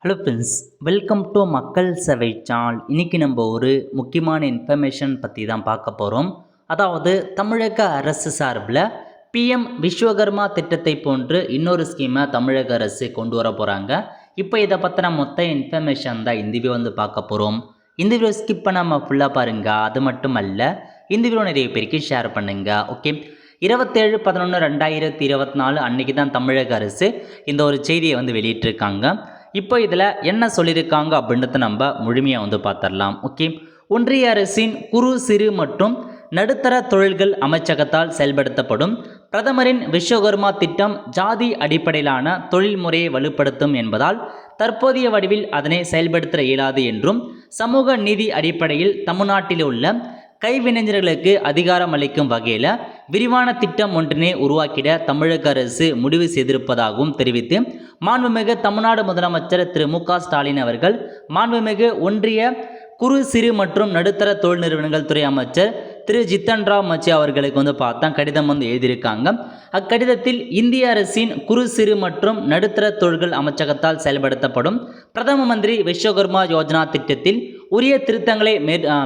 Hello friends, welcome to மக்கள் சேவை channel. இன்றைக்கி நம்ம ஒரு முக்கியமான இன்ஃபர்மேஷன் பற்றி தான் பார்க்க போகிறோம். அதாவது தமிழக அரசு சார்பில் பிஎம் விஸ்வகர்மா திட்டத்தை போன்று இன்னொரு ஸ்கீமை தமிழக அரசு கொண்டு வர போகிறாங்க. இப்போ இதை பற்றின மொத்த இன்ஃபர்மேஷன் தான் இந்த வீடியோ பார்க்க போகிறோம். இந்த வீடியோ ஸ்கிப் பண்ணாமல் ஃபுல்லாக பாருங்கள். அது மட்டும் அல்ல, இந்த வீடியோ நிறைய பேருக்கு ஷேர் பண்ணுங்கள். ஓகே, 27/11/2024 அன்றைக்கி தான் தமிழக அரசு இந்த ஒரு செய்தியை வெளியிட்டிருக்காங்க. இப்போ இதில் என்ன சொல்லியிருக்காங்க அப்படின்றத நம்ம முழுமையாக பார்த்துடலாம். ஓகே, ஒன்றிய அரசின் குறு சிறு மற்றும் நடுத்தர தொழில்கள் அமைச்சகத்தால் செயல்படுத்தப்படும் பிரதமரின் விஸ்வகர்மா திட்டம் ஜாதி அடிப்படையிலான தொழில் முறையை வலுப்படுத்தும் என்பதால் தற்போதைய வடிவில் அதனை செயல்படுத்த இயலாது என்றும், சமூக நீதி அடிப்படையில் தமிழ்நாட்டில் உள்ள கைவினைஞர்களுக்கு அதிகாரம் அளிக்கும் வகையில் விரிவான திட்டம் ஒன்றினை உருவாக்கிட தமிழக அரசு முடிவு செய்திருப்பதாகவும் தெரிவித்து, மாண்புமிகு தமிழ்நாடு முதலமைச்சர் திரு மு.க. ஸ்டாலின் அவர்கள் மாண்புமிகு ஒன்றிய குறு சிறு மற்றும் நடுத்தர தொழில் நிறுவனங்கள் துறை அமைச்சர் திரு ஜித்தன் ராம் மச்சி அவர்களுக்கு கடிதம் எழுதியிருக்காங்க. அக்கடிதத்தில் இந்திய அரசின் குறு சிறு மற்றும் நடுத்தர தொழில்கள் அமைச்சகத்தால் செயல்படுத்தப்படும் பிரதம மந்திரி விஸ்வகர்மா யோஜனா திட்டத்தில் உரிய திருத்தங்களை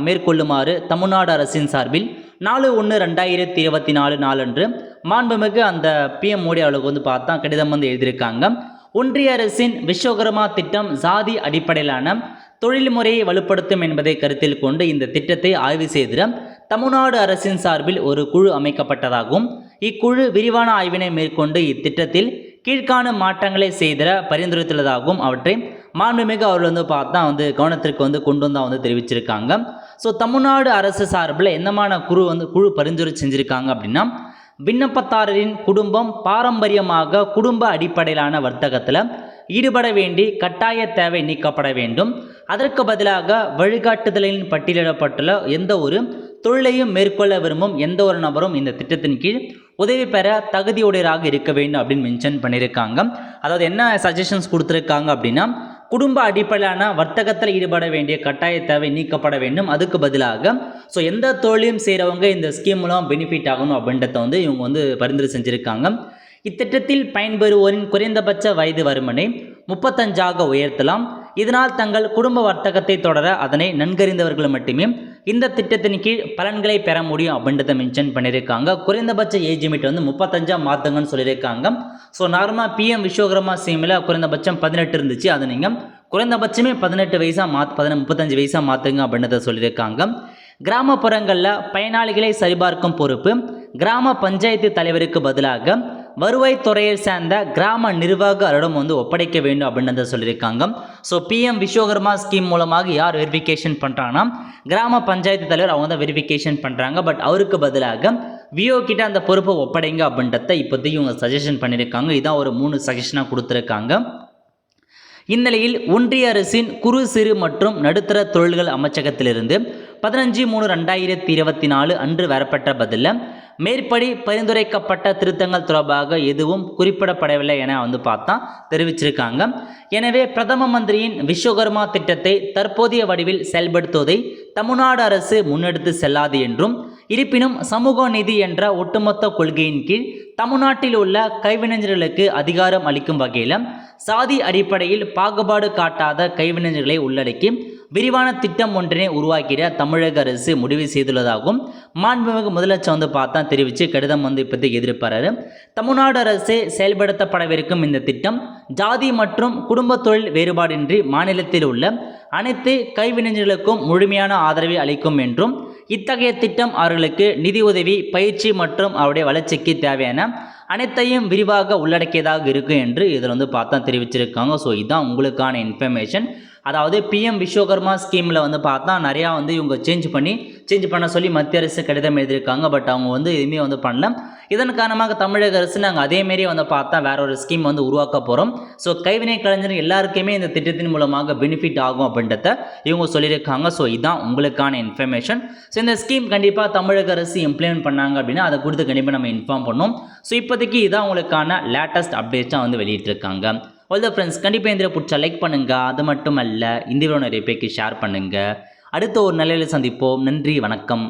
மேற்கொள்ளுமாறு தமிழ்நாடு அரசின் சார்பில் 4/1/2024 நாளன்று மாண்புமிகு அந்த பிஎம் மோடி அவர்களுக்கு கடிதம் எழுதியிருக்காங்க. ஒன்றிய அரசின் விஸ்வகர்மா திட்டம் ஜாதி அடிப்படையிலான தொழில் முறையை வலுப்படுத்தும் என்பதை கருத்தில் கொண்டு இந்த திட்டத்தை ஆய்வு செய்திட தமிழ்நாடு அரசின் சார்பில் ஒரு குழு அமைக்கப்பட்டதாகவும், இக்குழு விரிவான ஆய்வினை மேற்கொண்டு இத்திட்டத்தில் கீழ்காணும் மாற்றங்களை செய்திட பரிந்துரைத்துள்ளதாகவும் அவற்றை மாண்புமிகு அவர்கள் கவனத்திற்கு கொண்டு தெரிவிச்சிருக்காங்க. ஸோ தமிழ்நாடு அரசு சார்பில் என்னமான குழு பரிந்துரை செஞ்சுருக்காங்க அப்படின்னா, விண்ணப்பதாரரின் குடும்பம் பாரம்பரியமாக குடும்ப அடிப்படையிலான வர்த்தகத்தில் ஈடுபட வேண்டி கட்டாய தேவை நீக்கப்பட வேண்டும். அதற்கு பதிலாக வழிகாட்டுதலின் பட்டியலிடப்பட்டுள்ள எந்த ஒரு தொழிலையும் மேற்கொள்ள விரும்பும் எந்த ஒரு நபரும் இந்த திட்டத்தின் கீழ் உதவி பெற தகுதியுடையராக இருக்க வேண்டும் அப்படின்னு மென்ஷன் பண்ணியிருக்காங்க. அதாவது என்ன சஜஷன்ஸ் கொடுத்துருக்காங்க அப்படின்னா, குடும்ப அடிப்படையிலான வர்த்தகத்தில் ஈடுபட வேண்டிய கட்டாய தேவை நீக்கப்பட வேண்டும். அதுக்கு பதிலாக எந்த தொழிலையும் செய்கிறவங்க இந்த ஸ்கீம் மூலம் பெனிஃபிட் ஆகணும் அப்படின்றத இவங்க பரிந்துரை செஞ்சுருக்காங்க. இத்திட்டத்தில் பயன்பெறுவோரின் குறைந்தபட்ச வயது வருமனை 35 உயர்த்தலாம். இதனால் தங்கள் குடும்ப வர்த்தகத்தை தொடர அதனை நன்கறிந்தவர்கள் மட்டுமே இந்த திட்டத்தின் கீழ் பலன்களை பெற முடியும் அப்படின்றத மென்ஷன் பண்ணியிருக்காங்க. குறைந்தபட்ச ஏஜ் லிமிட் 35 மாற்றுங்கன்னு சொல்லியிருக்காங்க. ஸோ நார்மலாக பிஎம் விஸ்வகர்மா ஸ்கீமில் குறைந்தபட்சம் 18 இருந்துச்சு. அதை நீங்கள் குறைந்தபட்சமே 18 வயசாக 35 வயசாக மாற்றுங்க அப்படின்றத சொல்லியிருக்காங்க. கிராமப்புறங்களில் பயனாளிகளை சரிபார்க்கும் பொறுப்பு கிராம பஞ்சாயத்து தலைவருக்கு பதிலாக வருவாய்த்துறையை சேர்ந்த கிராம நிர்வாகரிடம் ஒப்படைக்க வேண்டும் அப்படின்றத சொல்லியிருக்காங்க. ஸோ பிஎம் விஸ்வகர்மா ஸ்கீம் மூலமாக யார் வெரிஃபிகேஷன் பண்ணுறாங்கன்னா, கிராம பஞ்சாயத்து தலைவர் அவங்க தான் வெரிஃபிகேஷன் பண்ணுறாங்க. பட் அவருக்கு பதிலாக விஓ கிட்ட அந்த பொறுப்பை ஒப்படைங்க அப்படின்றத இப்போதைக்கு இவங்க சஜஷன் பண்ணியிருக்காங்க. இதான் ஒரு 3 சஜஷனாக கொடுத்துருக்காங்க. இந்நிலையில் ஒன்றிய அரசின் குறு சிறு மற்றும் நடுத்தர தொழில்கள் அமைச்சகத்திலிருந்து 15/3/2024 அன்று வரப்பட்ட பதிலில் மேற்படி பரிந்துரைக்கப்பட்ட திருத்தங்கள் தொடர்பாக எதுவும் குறிப்பிடப்படவில்லை என தெரிவிச்சிருக்காங்க. எனவே பிரதம மந்திரியின் விஸ்வகர்மா திட்டத்தை தற்போதைய வடிவில் செயல்படுத்துவதை தமிழ்நாடு அரசு முன்னெடுத்து செல்லாது என்றும், இருப்பினும் சமூக நீதி என்ற ஒட்டுமொத்த கொள்கையின் கீழ் தமிழ்நாட்டில் உள்ள கைவினைஞர்களுக்கு அதிகாரம் அளிக்கும் வகையில் சாதி அடிப்படையில் பாகுபாடு காட்டாத கைவினைஞர்களை உள்ளடக்கி விரிவான திட்டம் ஒன்றினை உருவாக்கிட தமிழக அரசு முடிவு செய்துள்ளதாகவும் மாண்புமிகு முதலமைச்சர் தெரிவித்து கடிதம் இப்போதைக்கு எதிர்பார்த்தாரு. தமிழ்நாடு அரசு செயல்படுத்தப்படவிருக்கும் இந்த திட்டம் ஜாதி மற்றும் குடும்ப தொழில் வேறுபாடின்றி மாநிலத்தில் உள்ள அனைத்து கைவினைஞர்களுக்கும் முழுமையான ஆதரவை அளிக்கும் என்றும், இத்தகைய திட்டம் அவர்களுக்கு நிதி உதவி, பயிற்சி மற்றும் அவருடைய வளர்ச்சிக்கு தேவையான அனைத்தையும் விரிவாக உள்ளடக்கியதாக இருக்கும் என்று இதில் தெரிவிச்சிருக்காங்க. ஸோ இதுதான் உங்களுக்கான இன்ஃபர்மேஷன். அதாவது பிஎம் விஸ்வகர்மா ஸ்கீமில் நிறையா இவங்க சேஞ்ச் பண்ண சொல்லி மத்திய அரசு கடிதம் எழுதியிருக்காங்க. பட் அவங்க எதுவுமே பண்ணல. இதன் காரணமாக தமிழக அரசு நாங்கள் அதேமாரி வேற ஒரு ஸ்கீம் உருவாக்க போகிறோம். ஸோ கைவினை கலைஞர்கள் எல்லாருக்குமே இந்த திட்டத்தின் மூலமாக பெனிஃபிட் ஆகும் அப்படின்றத இவங்க சொல்லியிருக்காங்க. ஸோ இதுதான் உங்களுக்கான இன்ஃபர்மேஷன். ஸோ இந்த ஸ்கீம் கண்டிப்பாக தமிழக அரசு இம்ப்ளிமெண்ட் பண்ணாங்க அப்படின்னா அதை குறித்து கண்டிப்பாக நம்ம இன்ஃபார்ம் பண்ணோம். ஸோ இப்போதைக்கு இதான் உங்களுக்கான லேட்டஸ்ட் அப்டேட்ஸாக வெளியிட்டிருக்காங்க. ஆல் த ஃப்ரெண்ட்ஸ், கண்டிப்பாக இந்த பிடிச்சா லைக் பண்ணுங்கள். அது மட்டும் அல்ல, இந்த வீடியோ நிறைய பேருக்கு ஷேர் பண்ணுங்கள். அடுத்த ஒரு நிலையில் சந்திப்போம். நன்றி, வணக்கம்.